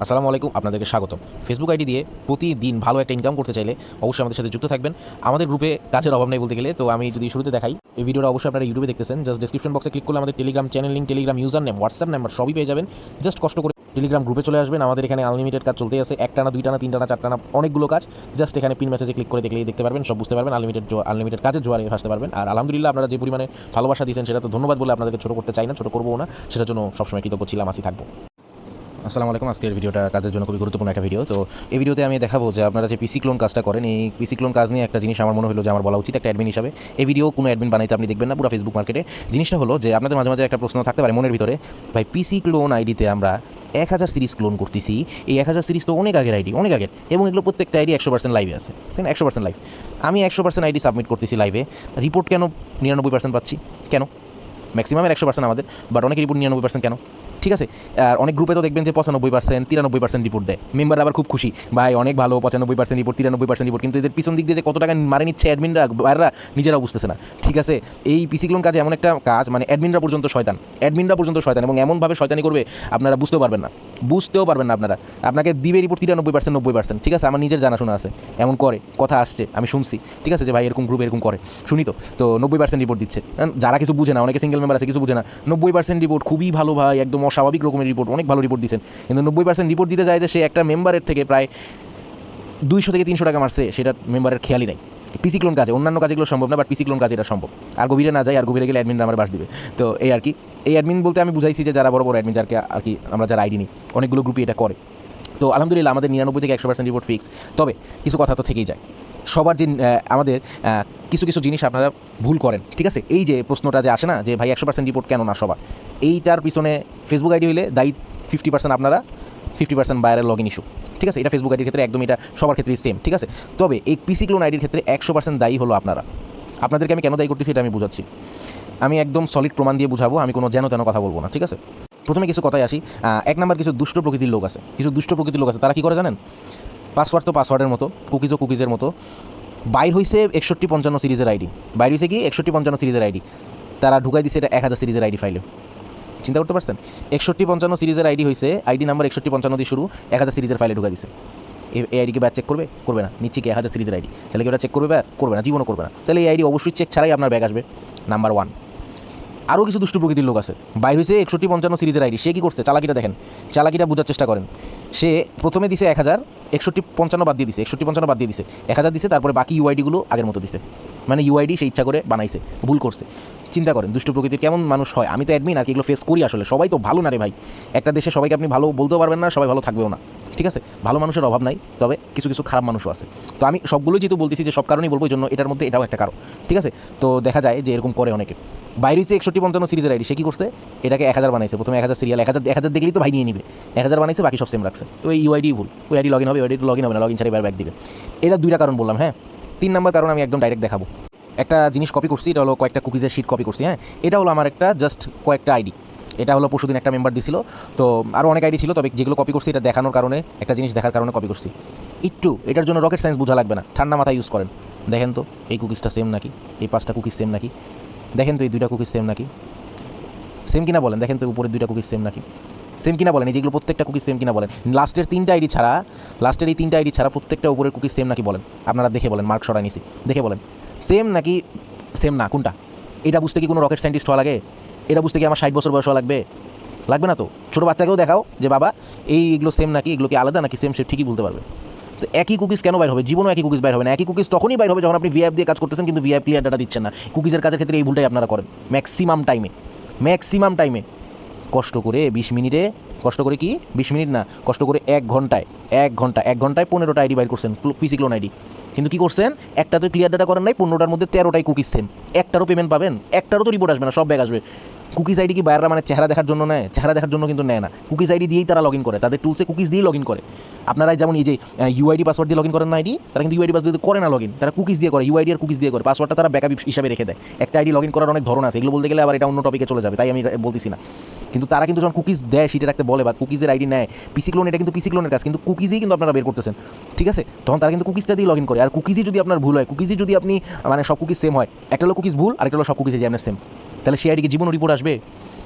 আসসালামু আলাইকুম, আপনাদেরকে স্বাগতম। ফেসবুক আইডি দিয়ে প্রতিদিন ভালো একটা ইনকাম করতে চাইলে অবশ্যই আমাদের সাথে যুক্ত থাকবেন। আমাদের গ্রুপে কাজের অভাব নেই বলতে গেলে। তো আমি যদি শুরুতে দেখাই, এই ভিডিওটা অবশ্যই আপনারা ইউটিউবে দেখতেছেন। জাস্ট ডেসক্রিপশন বক্সে ক্লিক করলে আমাদের Telegram channel link, Telegram user name, WhatsApp number সবই পেয়ে যাবেন। জাস্ট কষ্ট করে টেলিগ্রাম গ্রুপে চলে আসবেন। আমাদের এখানে আনলিমিটেড কাজ চলতে আছে, একটানা, দুইটানা, তিনটানা, চারটানা, অনেকগুলো কাজ। জাস্ট এখানে পিন মেসেজে ক্লিক করে দেখলেই দেখতে পারবেন, সব বুঝতে পারবেন। আনলিমিটেড কাজের জোয়ারে ভাসতে পারবেন। আর আলহামদুলিল্লাহ, আপনারা যে পরিমাণে ভালোবাসা দিয়েছেন সেটা তো ধন্যবাদ বলে আপনাদেরকে ছোটো করতে চাই না, ছোটো করবো না। সেটার জন্য সবসময় কৃতজ্ঞ ছিলাম, আসি থাকবো। আসসালামু আলাইকুম। আজকের ভিডিওটা কাজের জন্য খুবই গুরুত্বপূর্ণ একটা ভিডিও। তো এই ভিডিওতে আমি দেখাবো যে আপনারা যে পিসি ক্লোন কাজটা করেন, এই পিসি ক্লোন কাজ নিয়ে একটা জিনিস আমার মনে হলো যে আমার বলা উচিত একটা অ্যাডমিন হিসাবে। এই ভিডিও কোনো অ্যাডমিন বানাইতে আপনি দেখবেন না, পুরো ফেসবুক মার্কেটে। জিনিসটা হলো যে আপনাদের মাঝে মাঝে একটা প্রশ্ন থাকতে পারে মনের ভিতরে, ভাই পিসি ক্লোন আইডিতে আমরা 1000 সিরিজ ক্লোন করতেছি, এই 1000 সিরিজ তো অনেক আগের আইডি, অনেক আগের, এবং এগুলো প্রত্যেকটা আইডি 100% লাইভে আছে, তাই না? 100% লাইভ। আমি 100% আইডি সাবমিট করতেছি লাইভে, রিপোর্ট কেন 99% পাচ্ছি? কেন? ম্যাক্সিমামের 100% আমাদের, বাট অনেক রিপোর্ট 99% কেন? ঠিক আছে। আর অনেক গ্রুপে তো দেখবেন যে 95%, 93% রিপোর্ট দেয়। মেম্বার আবার খুব খুশি, ভাই অনেক ভালো, 95% রিপোর্ট, 93% রিপোর্ট। কিন্তু এদের পিছন দিক দিয়ে যে কত টাকা মারে নিচ্ছে অ্যাডমিনরা, বাইররা নিজেরাও বুঝতেছে না। ঠিক আছে। এই পিসি ক্লোন কাজে এমন একটা কাজ, মানে অ্যাডমিনরা পর্যন্ত শয়তান, এবং এমনভাবে শয়তানি করবে আপনারা বুঝতেও পারবেন না, আপনারা। আপনাকে দিবে রিপোর্ট 93%, 90%। ঠিক আছে, আমার নিজের জানাশোনা আছে, এমন করে, কথা আসছে, আমি শুনছি। ঠিক আছে, যে ভাই এরকম গ্রুপ এরকম করে, শুনি তো 90% রিপোর্ট দিচ্ছে। যারা কিছু বুঝে না, অনেকে সিঙ্গেল মেম্বার আছে, কিছু বুঝে না, 90% রিপোর্ট খুবই ভালো ভাই, একদম অস্বাভাবিক রকমের রিপোর্ট, অনেক ভালো রিপোর্ট দিচ্ছেন। কিন্তু 90% রিপোর্ট দিতে যায় যে সে একটা মেম্বারের থেকে প্রায় 200 থেকে 300 টাকা মারছে, সেটা মেম্বারের খেয়ালই নাই। পিসি ক্লোন কাজে, অন্যান্য কাজগুলো সম্ভব না, বাট পিসি ক্লোন কাজে এটা সম্ভব। আর গভীরে না যায়, আর গভীরে গেলে অ্যাডমিন আমার বাস দিবে। তো এই আর কি। এই অ্যাডমিন বলতে আমি বুঝাইছি যে যারা বড় বড় অ্যাডমিন, যারকে আর কি আমরা যারা আইডি নিই, অনেকগুলো গ্রুপে এটা করে। তো আলহামদুলিল্লাহ আমাদের 99 থেকে 100% রিপোর্ট ফিক্স। তবে কিছু কথা তো থেকেই যায়। সবার যে আমাদের কিছু কিছু জিনিস আপনারা ভুল করেন। ঠিক আছে, এই যে প্রশ্নটা যে আসে না যে ভাই 100% রিপোর্ট কেন না সবার, এইটার পিছনে ফেসবুক আইডি হইলে দায়ী 50% আপনারা, 50% বাইরের লগ ইন ইস্যু। ঠিক আছে, এটা ফেসবুক আইডির ক্ষেত্রে একদম, এটা সবার ক্ষেত্রেই সেম। ঠিক আছে, তবে এই পিসি ক্লোন আইডির ক্ষেত্রে 100% দায়ী হলো আপনারা। আপনাদেরকে আমি কেন দায়ী করতেছি এটা আমি বুঝাচ্ছি। আমি একদম সলিড প্রমাণ দিয়ে বুঝাবো, আমি কোনো যেন তেন কথা বলবো না। ঠিক আছে, প্রথমে কিছু কথায় আসি। এক নাম্বার, কিছু দুষ্ট প্রকৃতির লোক আছে, তারা কি করে জানেন? পাসওয়ার্ড তো পাসওয়ার্ডের মতো, কুকিজের মতো। বাইর হয়েছে 6155 সিরিজের আইডি, বাইর হয়েছে কি 6155 সিরিজের আইডি, তারা ঢুকাই দিচ্ছে এটা 1000 সিরিজের আইডি ফাইলে। চিন্তা করতে পারছেন? 6155 সিরিজের আইডি হয়েছে, আইডি নাম্বার 6155 দিয়ে শুরু, 1000 সিরিজের ফাইলে ঢুকাই দিচ্ছে। এই আইডিকে ব্যাগ চেক করবে? করবে না। নিচ্ছে কি 1000 সিরিজের আইডি, তাহলে কি ওটা চেক করবে? করবে না, জীবনও করবে না। তাহলে এই আইডি অবশ্যই চেক ছাড়াই আপনার ব্যাগ আসবে, নাম্বার 1। আরও কিছু দুষ্ট প্রকৃতির লোক আছে, বাইর হয়েছে 6155 সিরিজের আইডি। সে কী করছে? চালাকিটা দেখেন, চালাকিটা বোঝার চেষ্টা করেন। সে প্রথমে দিছে 1000, 6155 বাদ দিয়ে দিছে, 6155 বাদ দিয়ে দিছে, 1000 দিছে, তারপরে বাকি ইউআইডিগুলো আগের মতো দিছে। মানে ইউআইডি সে ইচ্ছা করে বানাইছে, ভুল করছে। চিন্তা করেন দুষ্ট প্রকৃতির কেমন মানুষ হয়। আমি তো অ্যাডমিন আর কি, এগুলো ফেস করি আসলে। সবাই তো ভালো না রে ভাই, একটা দেশে সবাইকে আপনি ভালো বলতেও পারবেন না, সবাই ভালো থাকবেও না। ঠিক আছে, ভালো মানুষের অভাব নাই, তবে কিছু কিছু খারাপ মানুষও আছে। তো আমি সবগুলোই যেহেতু বলতেছি, যে সব কারণেই বলবো, এই জন্য এটার মধ্যে এটাও একটা কারণ। ঠিক আছে, তো দেখা যায় যে এরকম করে অনেকে। বাইরে হচ্ছে 6155 সিরিজের আইডি, সে কী করছে? এটাকে 1000 বানাইছে। প্রথমে 1000 সিরিয়াল, 1000 দেখলেই তো ভাই নিয়ে নিবে, 1000 বানাইছে, বাকি সব সেম রাখছে। তো এই ইউআইডি ভুল, ওই আইডি লগ ইন হবে, ওইডি লগ ইন হবে না, লগ ইন ছাড়া এবার ব্যাক দিবে। এটা দুইটা কারণ বললাম। হ্যাঁ, 3 নম্বর কারণ আমি একদম ডাইরেক্ট দেখাবো। একটা জিনিস কপি করছি, এটা হলো কয়েকটা কুকিজের শিট কপি করছি। হ্যাঁ, এটা হলো আমার একটা জাস্ট কয়েকটা আইডি। এটা হলো পরশুদিন একটা মেম্বার দিছিল, তো আরও অনেক আইডি ছিল, তবে যেগুলো কপি করছি এটা দেখানোর কারণে, একটা জিনিস দেখার কারণে কপি করছি। একটু এটার জন্য রকেট সায়েন্স বোঝা লাগবে না, ঠান্ডা মাথায় ইউজ করেন। দেখেন তো এই কুকিজটা সেম নাকি, এই 5টা কুকিজ সেম নাকি, দেখেন তো এই 2টা কুকিজ সেম নাকি, সেম কিনা বলেন। দেখেন তো উপরের 2টা কুকিজ সেম নাকি, সেম কিনা বলেন। এই যেগুলো প্রত্যেকটা কুকিজ সেম কিনা বলেন। লাস্টের এই 3টা আইডি ছাড়া প্রত্যেকটা উপরের কুকিজ সেম নাকি বলেন। আপনারা দেখে বলেন, মার্ক সরাই নিছি, দেখে বলেন সেম নাকি সেম না, কোনটা? এটা বুঝতে কি কোনো রকেট সায়েন্টিস্ট হওয়া লাগে? এটা বুঝতে কি আমার 60 বছর বয়স হওয়া লাগবে? লাগবে না তো। ছোটো বাচ্চাকেও দেখাও যে বাবা এইগুলো সেম নাকি, এগুলো কি আলাদা নাকি সেম, সে ঠিকই বলতে পারবে। তো একই কুকিজ কেন বাইর হবে? জীবনও একই কুকিজ বাইর হবে না। একই কুকিজ তখনই বাইর হবে যখন আপনি ভিআইপ দিয়ে কাজ করতেছেন, কিন্তু ভিআইপ ক্লিয়ার ডাটা দিচ্ছেন না। কুকিজের কাজের ক্ষেত্রে এই ভুলটাই আপনারা করেন ম্যাক্সিমাম টাইমে। কষ্ট করে 20 মিনিটে, কষ্ট করে কি 20 মিনিট না, কষ্ট করে 1 ঘন্টায় 15টা আইডি বাইর করছেন, পিসি ক্লোন আইডি। কিন্তু কী করছেন? একটা তো ক্লিয়ার ডাটা করেন নাই, 15টার মধ্যে 13টাই কুকিজ সেম। একটারও পেমেন্ট পাবেন, একটারও তো রিপোর্ট আসবে না, সব ব্যাগ আসবে। কুকিজ আইডি কি বাইররা মানে চেহারা দেখার জন্য নেয়? চেহারা দেখার জন্য কিন্তু নেয় না। কুকিজ আইডি দিয়েই তারা লগ ইন করে, তাদের টুলসে কুকিজ দিয়েই লগ ইন করে। আপনারা যেমন এই যে ইউআইডি পাসওয়ার্ড দিয়ে লগ ইন করেন না আইডি, তারা কিন্তু ইউআইডি পাসওয়ার্ড দিয়ে করে না লগ ইন, তারা কুকিজ দিয়ে করে, ইউআইডি আর কুকিজ দিয়ে করে। পাসওয়ার্ডটা তারা ব্যাকআপ হিসাবে রেখে দেয়। একটা আইডি লগ ইন করার অনেক ধরন আছে, এগুলো বলতে গেলে আবার এটা অন্য টপিকে চলে যাবে, তাই আমি বলতেছি না। কিন্তু তারা কিন্তু যখন কুকিজ দেয়, সেটা রাখতে বলে, বা কুকিজের আইডি নেয়, পিসি ক্লোন, এটা কিন্তু পিসি ক্লোনের কাজ, কিন্তু কুকিজই কিন্তু আপনারা বের করতেছেন। ঠিক আছে, তখন তারা কিন্তু কুকিজটা দিয়ে লগ ইন করে। আর কুকিজই যদি আপনার ভুল হয়, কুকিজই যদি আপনি মানে সব কুকিজ সেম হয়, একটা হলো কুকিজ ভুল, আরেকটা হলো সব কুকিজে যে আপনার সেম, তাহলে সেই আইডিকে জীবন রিপোর্ট আসবে।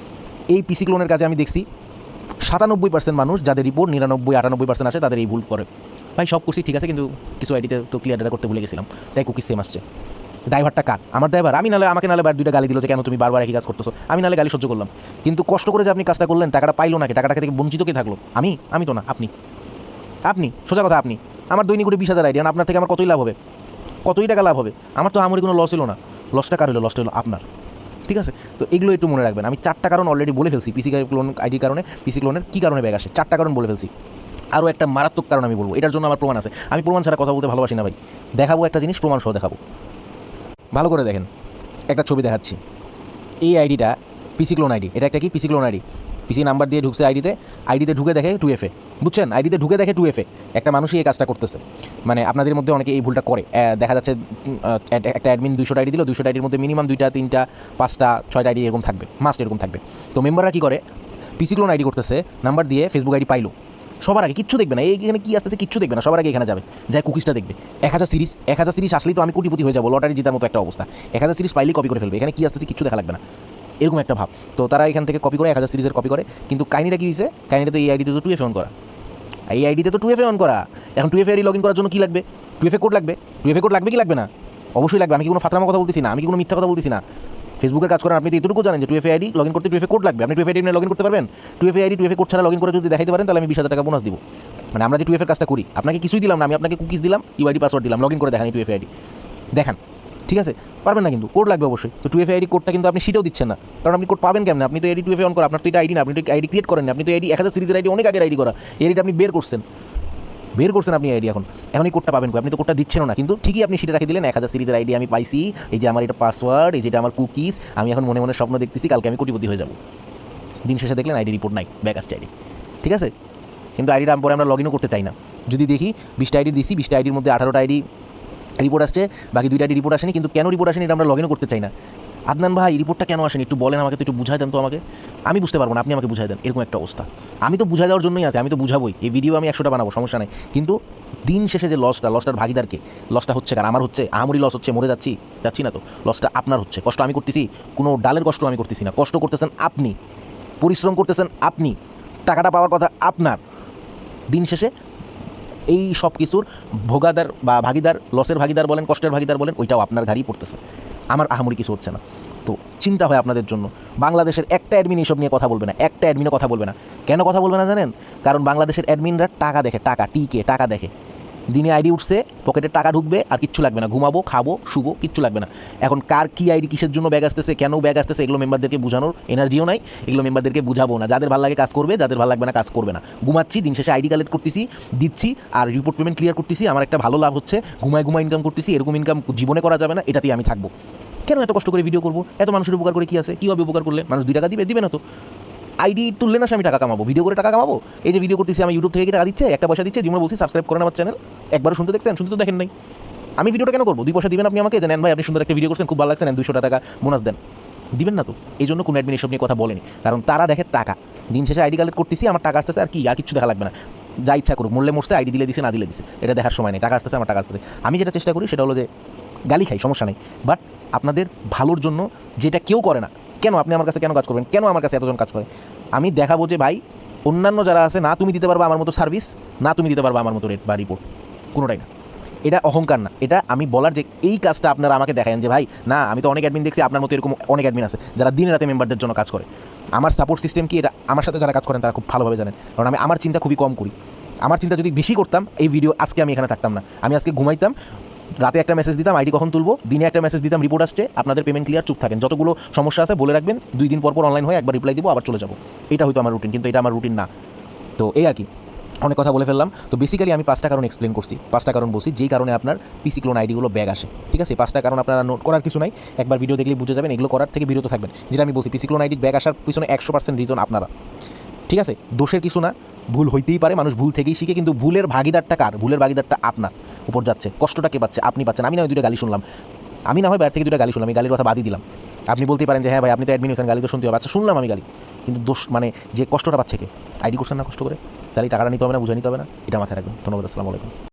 এই পিসি ক্লোনের কাজে আমি দেখছি 97% মানুষ যাদের রিপোর্ট 99-98% আসে তাদের এই ভুল করে। ভাই সব করছি ঠিক আছে, কিন্তু কিছু আইডিতে তো ক্লিয়ার ডাটা করতে ভুলে গেছিলাম, তাই কুকি সেম আসছে। ড্রাইভারটা কার? আমার ড্রাইভার। আমাকে নাহলে দুইটা গালি দিল যে কেন তুমি বারবার একই কাজ করতেছো, আমি নাহলে গালি সহ্য করলাম। কিন্তু কষ্ট করে যে আপনি কাজটা করলেন, টাকাটা পাইলো নাকি, টাকাটা থেকে বঞ্চিত কে থাকলো? আমি তো না, আপনি সোজা কথা। আপনি আমার দৈনিক 20,000 আইডি, আপনার থেকে আমার কতই লাভ হবে, কতই টাকা লাভ হবে? আমার তো আমারই কোনো লস হলো না। লসটা কার হলো? লসটা হলো আপনার। ঠিক আছে, তো এগুলো একটু মনে রাখবেন। আমি 4টা কারণ অলরেডি বলে ফেলছি পিসি ক্লোন আইডির কারণে, পিসি ক্লোনের কী কারণে ব্যাগ আসে, 4টা কারণ বলে ফেলছি। আরও একটা মারাত্মক কারণ আমি বলবো, এটার জন্য আমার প্রমাণ আছে। আমি প্রমাণ ছাড়া কথা বলতে ভালোবাসি না ভাই। দেখাবো একটা জিনিস, প্রমাণ সহ দেখাবো। ভালো করে দেখেন, একটা ছবি দেখাচ্ছি। এই আইডিটা পিসি ক্লোন আইডি। এটা একটা কি পিসি ক্লোন আইডি। পিসি নাম্বার দিয়ে ঢুকছে আইডিতে ঢুকে দেখে 2FA, বুঝছেন? আইডিতে ঢুকে দেখে 2FA। একটা মানুষই এই কাজটা করতেছে। মানে আপনাদের মধ্যে অনেকে এই ভুলটা করে। দেখা যাচ্ছে একটা অ্যাডমিন 200 আইডি দিল, 200 আইডির মধ্যে মিনিমাম 2টা 3টা 5টা 6টা আইডি এরকম থাকবে, মাস্ট এরকম থাকবে। তো মেম্বাররা কী করে, পিসি ক্লোন আইডি করতেছে, নাম্বার দিয়ে ফেসবুক আইডি পাইলো। সবার আগে কিচ্ছু দেখবে না, এখানে কী আসতেছে কিচ্ছু দেখবে না, সবার আগে এখানে যাবে, যাই কুকিজটা দেখবে। 1000 সিরিজ আসলেই তো আমি কোটিপতি হয়ে যাবো, লটারি জেতার মতো একটা অবস্থা। 1000 সিরিজ পাইলেই কপি করে ফেলবে, এখানে কী আসতেছে কিচ্ছু দেখা লাগবে না, এরকম একটা ভাব। তো তারা এখান থেকে কপি করে 1000 সিরিজের কপি করে। কিন্তু কাহিনিটা কী হয়েছে, কাহিনিটা তো এই আইডিতে তো 2FA অন করা, এই আইডিতে তো 2FA অন করা। এখন 2FA আইডি লগ ইন করার জন্য কী লাগবে? 2FA কোড লাগবে। 2FA কোড লাগবে কি লাগবে না? অবশ্যই লাগবে। আমি কি কোনো ফাতরামা কথা বলতেছি না, আমি কি কোনো মিথ্যা কথা বলতেছি না। ফেসবুকের কাজ করেন আপনি তো এতটুকু জানেন যে 2FA আইডি লগ ইন করতে 2FA কোড লাগবে। আপনি 2FA আইডি নিয়ে লগ ইন করতে পারবেন? 2FA আইডি 2FA কোড ছাড়া লগ ইন করে যদি দেখাইতে পারেন তাহলে আমি 20,000 টাকা বোনাস দিব। মানে আমরা যে 2FA কাজটা করি, আপনাকে কিছুই দিলাম না, আমি আপনাকে কুকিজ দিলাম, ইউআইডি পাসওয়ার্ড দিলাম, লগ ইন করে দেখান 2FA আইডি দেখান। ঠিক আছে, পারবেন না, কিন্তু কোড লাগবে অবশ্যই। তো 2FA আইডি কোডটা কিন্তু আপনি সেটাও দিচ্ছেন না, কারণ আপনি কোড পাবেন কেমন? আপনি তো আইডি 2FA অন করা, আপনার তো এটা আইডি না, আপনি তো আইডি ক্রিয়েট করেন না, আপনি তো আইডি 1000 সিরিজের আইডি অনেক আগের আইডি করা, এই আইডিটা আপনি বের করছেন আপনি আইডি। এখন এই কোডটা পাবেন, আপনি তো কোডটা দিচ্ছেন না, কিন্তু ঠিকই আপনি সেটা রেখে দিলেন 1000 সিরিজের আইডি আমি পাইছি, এই যে আমার এটা পাসওয়ার্ড, এই যেটা আমার কুকিজ, আমি এখন মনে মনে স্বপ্ন দেখতেছি কালকে আমি কোটিপতি হয়ে যাব। দিন শেষে দেখলেন আইডি রিপোর্ট নাই, ব্যাক আসছে আইডি। ঠিক আছে, কিন্তু আইডিটা পরে আমরা লগ ইনও করতে চাই না। যদি দেখি 20টা আইডি দিছি, 20টা আইডির মধ্যে 18টা আইডি রিপোর্ট আসছে, বাকি 2টা আইডি রিপোর্ট আসেনি। কিন্তু কেন রিপোর্ট আসেনি এটা আমরা লগ ইনও করতে চাই না। আদনান ভাই রিপোর্টটা কেন আসেনি একটু বলেন আমাকে, তো একটু বুঝাই দেন তো আমাকে, আমি বুঝতে পারবো না, আপনি আমাকে বুঝাই দেন। এরকম একটা অবস্থা, আমি তো বুঝাই দেওয়ার জন্যই আছে, আমি তো বুঝাবোই, এই ভিডিও আমি 100টা বানাবো, সমস্যা নাই। কিন্তু দিন শেষে যে লসটার ভাগিদারকে, লসটা হচ্ছে কার? আমার হচ্ছে, আহামরি লস হচ্ছে, মরে যাচ্ছি না তো, লসটা আপনার হচ্ছে। কষ্ট আমি করতেছি, কোনো ডালের কষ্ট আমি করতেছি না, কষ্ট করতেছেন আপনি, পরিশ্রম করতেছেন আপনি, টাকাটা পাওয়ার কথা আপনার। দিন শেষে এই সব কিছুর ভোগাদার বা ভাগিদার, লসের ভাগিদার বলেন, কষ্টের ভাগিদার বলেন, ওইটাও আপনার ঘাড়ি পড়তেছে। আমার আহামরি কিছু হচ্ছে না। তো চিন্তা হয় আপনাদের জন্য। বাংলাদেশের একটা অ্যাডমিন এইসব নিয়ে কথা বলবে না, একটা অ্যাডমিনও কথা বলবে না। কেন কথা বলবে না জানেন? কারণ বাংলাদেশের অ্যাডমিনরা টাকা দেখে, টাকা দেখে। দিনে আইডি উঠছে, পকেটে টাকা ঢুকবে, আর কিচ্ছু লাগবে না, ঘুমাবো, খাবো, শুবো, কিচ্ছু লাগবে না। এখন কার কি আইডি, কিসের জন্য ব্যাগ আসতেছে, কেন ব্যাগ আসতেছে, এগুলো মেম্বারদেরকে বোঝানোর এনার্জিও নাই, এগুলো মেম্বারদেরকে বুঝাবো না। যাদের ভালো লাগে কাজ করবে, যাদের ভালো লাগবে না কাজ করবে না। ঘুমাচ্ছি, দিন শেষে আইডি কালেক্ট করতেছি, দিচ্ছি, আর রিপোর্ট পেমেন্ট ক্লিয়ার করতেছি, আমার একটা ভালো লাভ হচ্ছে, ঘুমায় ইনকাম করতেছি, এরকম ইনকাম জীবনে করা যাবে না, এটাতেই আমি থাকবো। কেন এত কষ্ট করে ভিডিও করবো? এত মানুষের উপকার করে কি আছে? কী হবে উপকার করলে? মানুষ 2 টাকা দিবে না তো। আইডি তুললে না আমি টাকা কামাবো, ভিডিও করে টাকা কামাবো। এই যে ভিডিও করতেছি আমি, ইউটিউব থেকে কি টাকা দিচ্ছে? একটা পয়সা দিচ্ছে, যেমন বলছি সাবস্ক্রাইব করেন আমার চ্যানেল, একবারও শুনতে তো দেখেন নাই। আমি ভিডিওটা কেন করবো? 2 পয়সা দিবেন আপনি আমাকে, যে নেন ভাই আপনি সুন্দর একটা ভিডিও করছেন, খুব ভালো লাগছে, নেন 200 টাকা বোনাস দেন, দিবেন না তো। এই জন্য কোনো অ্যাডমিন এসব নিয়ে কথা বলেনি, কারণ তারা দেখে টাকা। দিন শেষে আইডি কালেক্ট করতেছি, আমার টাকা আসতেছে, আর কিচ্ছু দেখা লাগবে না। যা ইচ্ছা করুক, মরলে মরছে, আইডি দিলে দিছে, না দিলে দিছে, এটা দেখার সময় নেই। টাকা আসতেছে, আমার টাকা আসতেছে। আমি যেটা চেষ্টা করি সেটা হলো যে গালি খাই, সমস্যা নেই, বাট আপনাদের ভালোর জন্য, যেটা কেউ করে না। কেন আপনি আমার কাছে কেন কাজ করবেন? কেন আমার কাছে এতজন কাজ করে? আমি দেখাবো যে ভাই অন্যান্য যারা আছে, না তুমি দিতে পারবা আমার মতো সার্ভিস, না তুমি দিতে পারবা আমার মতো রেট বা রিপোর্ট, কোনোটাই না। এটা অহংকার না, এটা আমি বলার যে এই কাজটা আপনারা আমাকে দেখান যে ভাই না, আমি তো অনেক অ্যাডমিন দেখছি, আপনার মতো এরকম অনেক অ্যাডমিন আছে যারা দিন রাতে মেম্বারদের জন্য কাজ করে। আমার সাপোর্ট সিস্টেম কি, এটা আমার সাথে যারা কাজ করেন তারা খুব ভালোভাবে জানেন, কারণ আমি আমার চিন্তা খুবই কম করি। আমার চিন্তা যদি বেশি করতাম, এই ভিডিও আজকে আমি এখানে থাকতাম না। আমি আজকে ঘুমাইতাম, রাতে একটা মেসেজ দিতাম আইডি কখন তুলবো, দিনে একটা মেসেজ দিতাম রিপোর্ট আসছে, আপনাদের পেমেন্ট ক্লিয়ার, চুপ থাকেন, যতগুলো সমস্যা আছে বলে রাখবেন, 2 দিন পর অনলাইন হয়ে একবার রিপ্লাই দিব, আবার চলে যাবো। এটা হয়তো আমার রুটিন, কিন্তু এটা আমার রুটিন না। তো এই আর কি, অনেক কথা বলে ফেললাম। তো বেসিক্যালি আমি 5টা কারণ এক্সপ্লেন করছি, 5টা কারণ বলছি যেই কারণে আপনার পিসি ক্লোন আইডিগুলো ব্যাগ আসে। ঠিক আছে, 5টা কারণ আপনারা নোট করার কিছু নাই, একবার ভিডিও দেখলে বুঝে যাবেন, এগুলো করার থেকে বিরত থাকবেন। যেটা আমি বলছি, পিসি ক্লোন আইডি ব্যাগ আসার পিছনে 100% রিজন আপনারা। ঠিক আছে, দোষের কিছু না, ভুল হইতেই পারে, মানুষ ভুল থেকেই শিখে, কিন্তু ভুলের ভাগিদারটা কার? ভুলের ভাগিদারটা আপনার উপর যাচ্ছে, কষ্টটা কে পাচ্ছে? আপনি পাচ্ছেন। আমি না 2টা গালি শুনলাম, আমি না হয় বাইরে থেকে 2টা গালি শুনলাম, আমি গালির কথা বাদই দিলাম। আপনি বলতেই পারেন যে হ্যাঁ ভাই আপনি তো অ্যাডমিন হয়েছেন, গালি তো শুনতে হবে। আচ্ছা শুনলাম আমি গালি, কিন্তু দোষ মানে যে কষ্টটা পাচ্ছে কে? আইডি করছেন না কষ্ট করে, তাহলে টাকাটা নিতে হবে না, বুঝে নিতে হবে না? এটা মাথায় রাখবেন। ধন্যবাদ, আসসালামু আলাইকুম।